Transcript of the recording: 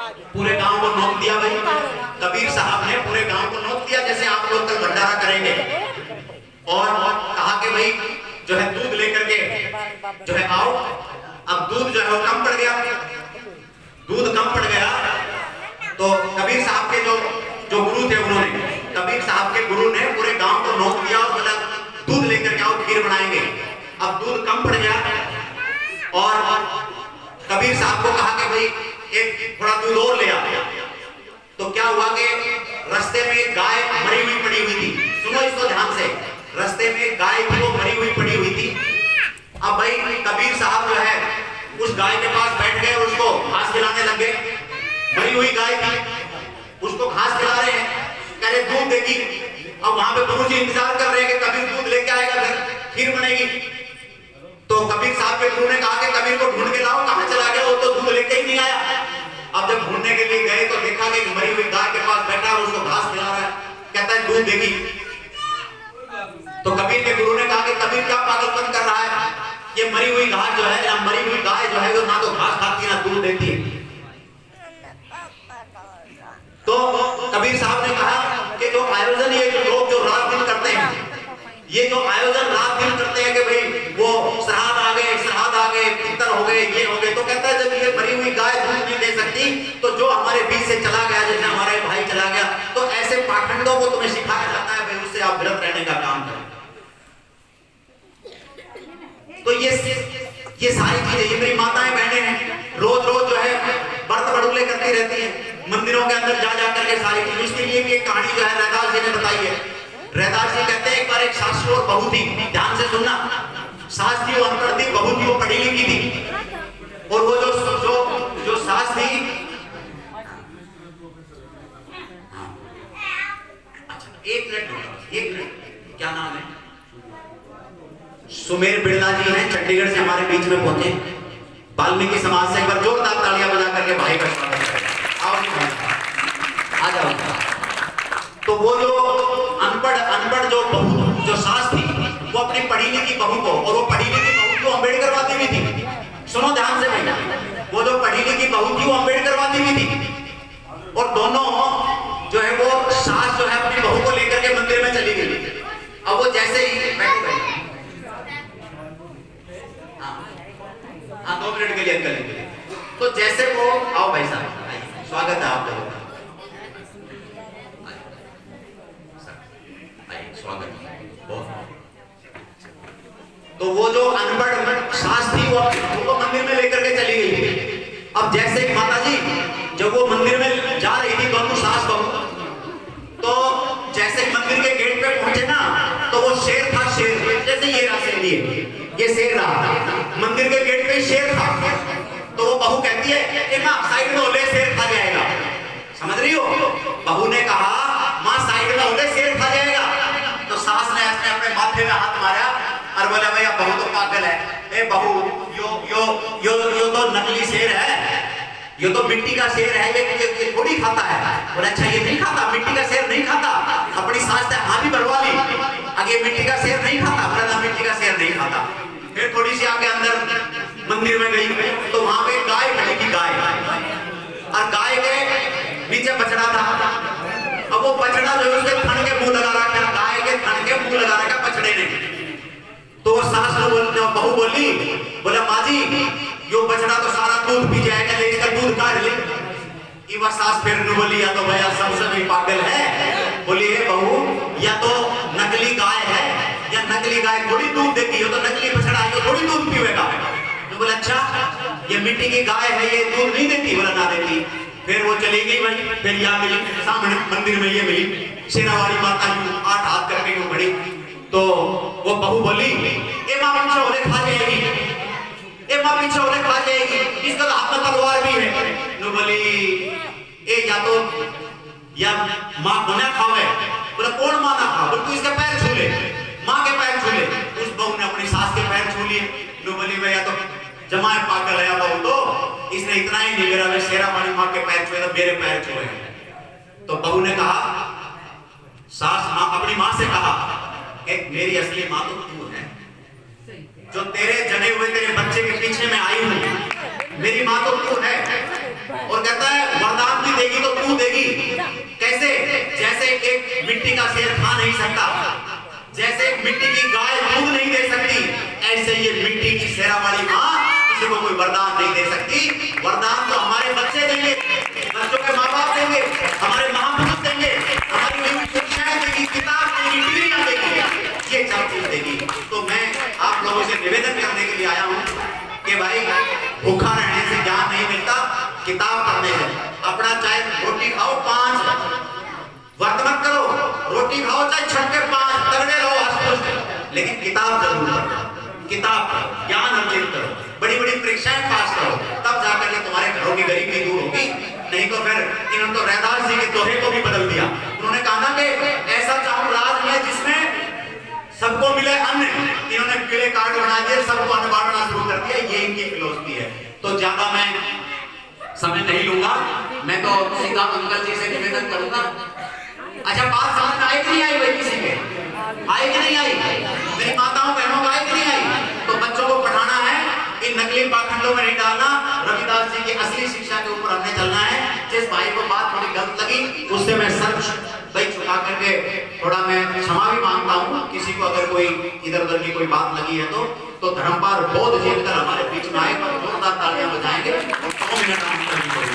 पूरे गांव को नोट दिया भाई। कबीर साहब ने पूरे गांव को नोट दिया जैसे आप लोग कल भंडारा करेंगे, और कहा कि भाई जो है दूध लेकर के जो है आओ। अब दूध जो है वो कम पड़ गया, दूध कम पड़ गया तो कबीर साहब के जो गुरु थे, उन्होंने कबीर साहब के गुरु ने पूरे गांव को नोट दिया और बोला दूध लेकर के आओ, खीर बनाएंगे। अब दूध कम पड़ गया और कबीर साहब को कहा कि भाई एक थोड़ा दूध और ले आ। तो क्या हुआ कि रास्ते में एक गाय मरी हुई पड़ी हुई थी। सुनो इसको ध्यान से, रास्ते में एक गाय थी, वो मरी हुई पड़ी हुई थी। अब भाई कबीर साहब जो है उस गाय के पास बैठ गए और उसको घास खिलाने लग गए। मरी हुई गाय थी, उसको घास खिला रहे हैं, कह रहे दूध देगी। अब वहां पे गुरु जी इंतजार कर रहे हैं कि कबीर दूध लेके आएगा, फिर खीर बनेगी। तो कबीर साहब के गुरु ने कहा कि कबीर को ढूंढ के लाओ, कहां चला गया, वो तो दूध लेके ही नहीं आया। अब जब ढूंढने के लिए गए तो देखा कि मरी हुई गाय के पास बैठा है, उसको घास खिला रहा है, कहता है दूध देगी। तो कबीर के गुरु ने कहा कि कबीर क्या पागलपन कर रहा है, ये मरी हुई घास जो है, या मरी हुई गाय जो है वो ना तो घास खाती है ना दूध देती है। तो कबीर साहब ने कहा कि जो आयोजन ये जो लोग जो रात दिन करते हैं, ये जो आयोजन रात दिन करते हैं कि भाई वो श्राद्ध आ गए, पितर हो गए, ये हो गए, तो कहता है जब ये मरी हुई गाय दूध नहीं दे सकती तो जो हमारे बीच से चला गया, जैसे हमारा भाई चला गया, तो ऐसे पाखंडों को तुम्हें सिखाया जाता है भाई उससे आप विरत रहने का काम करें। तो ये सारी चीजें, ये मेरी माताएं बहनें हैं, रोज रोज जो है व्रत बड़ुले करती रहती हैं मंदिरों के अंदर जा करके सारी चीज। उसके लिए भी एक कहानी जो है रैदास जी ने बताई है। रैदास जी कहते हैं एक बार एक शास्त्री और बहू थी, ध्यान से सुनना, सास थी वो अनपढ़ थी, बहू थी वो पढ़ी लिखी थी। और वो जो सास थी, अच्छा एक मिनट, क्या नाम है? सुमेर बिड़ला जी हैं, चंडीगढ़ से हमारे बीच में पहुंचे, वाल्मीकि समाज से। एक बार जोरदार तालियां बजा करके भाई का स्वागत करें। आओ जी आ जाओ। तो वो जो अनपढ़ जो बहू जो सास थी, वो अपनी पढ़ी लिखी बहू को, और वो पढ़ी लिखी बहू को अम्बेडकरवादी भी थी। सुनो ध्यान से भैया, वो जो पढ़ी लिखी बहू थी वो अम्बेडकरवादी भी थी। और दोनों जो है वो सास जो है अपनी बहू को लेकर के मंदिर में चली गई। अब वो जैसे ही हाँ 2 मिनट के लिए करेंगे। तो जैसे वो आओ भाई साहब, स्वागत है आप लोगों का, स्वागत है। तो वो जो अनपढ़ सास थी वो मंदिर में लेकर के चली गई। अब जैसे ही माता जी जब वो मंदिर में जा रही थी, दोनों सास बहू, तो जैसे मंदिर के गेट पे पहुंचे ना, तो वो शेर था, शेर जैसे ये रहा शेर, ये शेर रहा मंदिर के गेट पे, शेर था। तो वो बहू कहती है कि माँ साइड में होले, शेर खा जाएगा। समझ रही हो? बहू ने कहा माँ साइड में होले, शेर खा जाएगा। तो सास ने अपने माथे में हाथ मारा और बोला भैया बहू तो पागल है, ए बहू यो तो नकली शेर है, ये तो मिट्टी का शेर है, ये थोड़ी खाता है। बोला अच्छा ये नहीं खाता, मिट्टी का शेर नहीं खाता। अपनी सास ने हाथ भी बढ़वा ली, आगे मिट्टी का शेर नहीं खाता। बोला मिट्टी का शेर नहीं खाता। फिर थोड़ी सी आगे अंदर मंदिर में गई तो वहां पे गाय खड़ी थी, गाय, और गाय के नीचे बछड़ा था। अब वो बछड़ा जो है उसके थन के मुंह लगा रखा, गाय के थन के मुंह लगा रखा बछड़े ने। तो वो सास ने बहू बोली, बोला माँ जी यो बछड़ा तो सारा दूध पी जाएगा, ले इसका दूध काट ले। इवा सास फिर ने बोली या तो भैया सबसे भी पागल है। बोली है बहू या तो नकली गाय है, या नकली गाय थोड़ी दूध देती है, तो नकली बछड़ा है थोड़ी दूध पीवेगा। तो बोला अच्छा ये मिट्टी की गाय है, ये दूध नहीं देती? बोला ना देती। फिर वो चली गई भाई। फिर यहाँ मिली सामने मंदिर में, ये मिली शेरावाली माता जी 8 हाथ करके वो बड़ी। तो वो बहू बोली ए माँ पीछे होले खा जाएगी, ए माँ पीछे होले खा जाएगी, इसका तो हाथ में तलवार भी है। तो बोली ए या माँ को ना खावे। बोला कौन माँ ना खा? बोले तू इसके पैर छू ले, माँ के पैर छू ले। उस बहू ने अपनी सास के पैर छू लिए। तो बोली भैया तो जमाए पागल है बहू, तो इसने इतना ही नहीं, मेरा शेरा वाली माँ के पैर छुए तो मेरे पैर छुए। तो बहू ने कहा, सास माँ अपनी माँ से कहा कि मेरी असली माँ तो तू है, जो तेरे जने हुए तेरे बच्चे के पीछे में आई हूँ, मेरी माँ तो तू है। और कहता है वरदान सकता, जैसे मिट्टी की गाय दूध नहीं दे सकती, ऐसे ये मिट्टी की सेरा वाली माँ किसी को कोई वरदान नहीं दे सकती। वरदान तो हमारे बच्चे देंगे, बच्चों के माँ बाप देंगे, हमारे महापुरुष देंगे, हमारी न्यू शिक्षाएं देगी, किताब देगी, डिग्रियां देगी, ये सब चीज देगी। तो मैं आप लोगों से निवेदन करने के लिए आया हूँ कि भाई भूखा रहने से ज्ञान नहीं मिलता, किताब पढ़ने से। अपना चाहे रोटी खाओ 5, व्रत मत करो, रोटी खाओ चाहे छटके 5, तगड़े रहो, हंस-खुश, लेकिन किताब जरूर पढ़ो, किताब ज्ञान अर्जित करो, बड़ी बड़ी परीक्षाएं पास करो, तब जाकर के तुम्हारे घरों की गरीबी दूर होगी। नहीं तो फिर इन्होंने तो रैदास जी के दोहे को भी बदल दिया। उन्होंने कहा ना कि ऐसा चाहूं राज में जिसमें सबको मिले अन्न, इन्होंने पीले कार्ड बना दिए, सबको अन्न बांटना शुरू कर दिया। ये इनकी फिलोसफी है। तो ज्यादा मैं समय नहीं लूंगा, मैं तो सीधा अंकल जी से निवेदन करूंगा। अच्छा, बात समझ में आई कि नहीं आई भाई? किसी के आई कि नहीं आई? मेरी माताओं बहनों को आई कि नहीं आई? तो बच्चों को पढ़ाना है, इन नकली पाखंडों में नहीं डालना, रविदास जी की असली शिक्षा के ऊपर हमने चलना है। जिस भाई को बात थोड़ी गलत लगी उससे मैं सर भाई झुका करके थोड़ा मैं क्षमा भी मांगता हूँ। किसी को अगर कोई इधर उधर की कोई बात लगी है तो धर्मपाल बोध जीत कर हमारे बीच में आए, जोरदार तालियां बजाएंगे। 2 मिनट